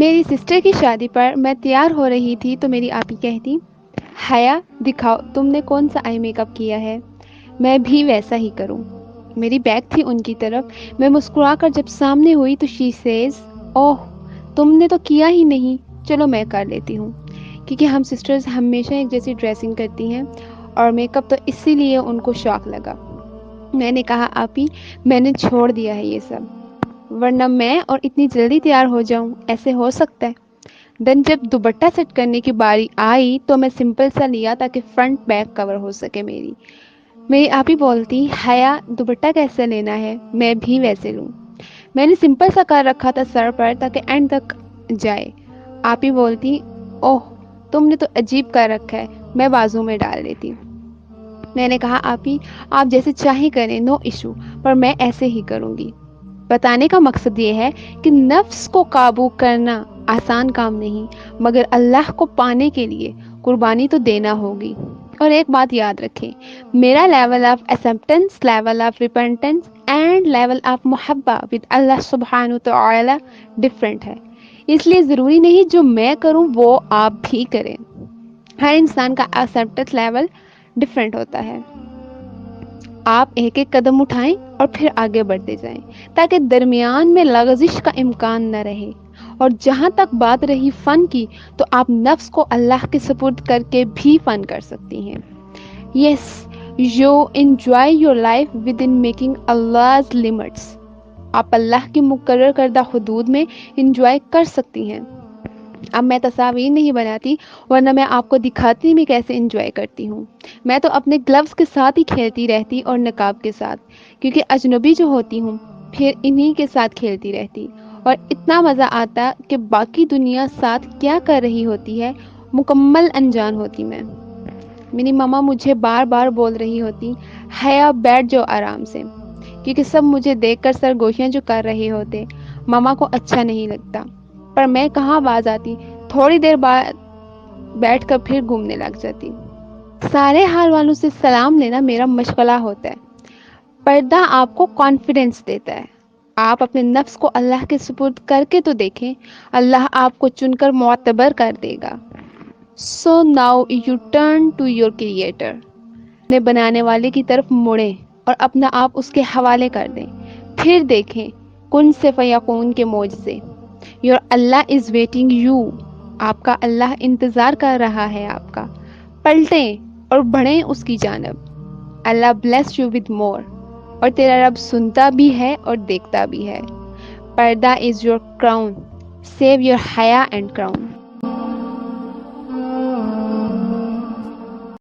میری سسٹر کی شادی پر میں تیار ہو رہی تھی تو میری آپی کہتی، حیا دکھاؤ تم نے کون سا آئی میک اپ کیا ہے، میں بھی ویسا ہی کروں۔ میری بیگ تھی ان کی طرف، میں مسکرا کر جب سامنے ہوئی تو شی سیز، اوہ تم نے تو کیا ہی نہیں، چلو میں کر لیتی ہوں، کیونکہ ہم سسٹرز ہمیشہ ایک جیسی ڈریسنگ کرتی ہیں اور میک اپ تو اسی لیے ان کو شوق لگا۔ میں نے کہا آپی میں نے چھوڑ دیا ہے یہ سب، ورنہ میں اور اتنی جلدی تیار ہو جاؤں، ایسے ہو سکتا ہے؟ دن جب دوپٹہ سیٹ کرنے کی باری آئی تو میں سمپل سا لیا تاکہ فرنٹ بیک کور ہو سکے میری آپی بولتی، حیا دوپٹہ کیسے لینا ہے، میں بھی ویسے لوں۔ میں نے سمپل سا کر رکھا تھا سر پر تاکہ اینڈ تک جائے۔ آپی بولتی، اوہ تم نے تو عجیب کر رکھا ہے، میں بازو میں ڈال لیتی۔ میں نے کہا آپی آپ جیسے چاہیں کریں، نو ایشو، پر میں ایسے ہی کروں گی۔ بتانے کا مقصد یہ ہے کہ نفس کو قابو کرنا آسان کام نہیں، مگر اللہ کو پانے کے لیے قربانی تو دینا ہوگی۔ اور ایک بات یاد رکھیں، میرا level of acceptance, level of repentance and level of محبہ ود اللہ سبحانہ وتعالی ڈفرینٹ ہے، اس لیے ضروری نہیں جو میں کروں وہ آپ بھی کریں۔ ہر انسان کا ایکسیپٹنس لیول ڈفرینٹ ہوتا ہے۔ آپ ایک ایک قدم اٹھائیں اور پھر آگے بڑھتے جائیں تاکہ درمیان میں لغزش کا امکان نہ رہے۔ اور جہاں تک بات رہی فن کی، تو آپ نفس کو اللہ کے سپرد کر کے بھی فن کر سکتی ہیں۔ Yes you enjoy your life with in making Allah's limits۔ آپ اللہ کی مقرر کردہ حدود میں انجوائے کر سکتی ہیں۔ اب میں تصاویر نہیں بناتی، ورنہ میں آپ کو دکھاتی میں کیسے انجوائے کرتی ہوں۔ میں تو اپنے گلوز کے ساتھ ہی کھیلتی رہتی اور نقاب کے ساتھ، کیونکہ اجنبی جو ہوتی ہوں پھر انہی کے ساتھ کھیلتی رہتی، اور اتنا مزہ آتا کہ باقی دنیا ساتھ کیا کر رہی ہوتی ہے مکمل انجان ہوتی میں۔ میری ماما مجھے بار بار بول رہی ہوتی، حیا بیٹھ جاؤ آرام سے، کیونکہ سب مجھے دیکھ کر سرگوشیاں جو کر رہے ہوتے، ماما کو اچھا نہیں لگتا، پر میں کہاں باز آتی، تھوڑی دیر بعد بیٹھ کر پھر گھومنے لگ جاتی۔ سارے حال والوں سے سلام لینا میرا مشغلہ ہوتا ہے۔ پردہ آپ کو کانفیڈنس دیتا ہے۔ آپ اپنے نفس کو اللہ کے سپرد کر کے تو دیکھیں، اللہ آپ کو چن کر معتبر کر دے گا۔ So now you turn to your creator. اپنے بنانے والے کی طرف مڑیں اور اپنا آپ اس کے حوالے کر دیں، پھر دیکھیں کن سے فیکون کے معجزے۔ یور اللہ از ویٹنگ یو۔ آپ کا اللہ انتظار کر رہا ہے آپ کا۔ پلٹیں اور بڑھیں اس کی جانب۔ اللہ بلیس یو ود مور۔ اور تیرا رب سنتا بھی ہے اور دیکھتا بھی ہے۔ پردہ is your crown. Save your حیا اینڈ کراؤن۔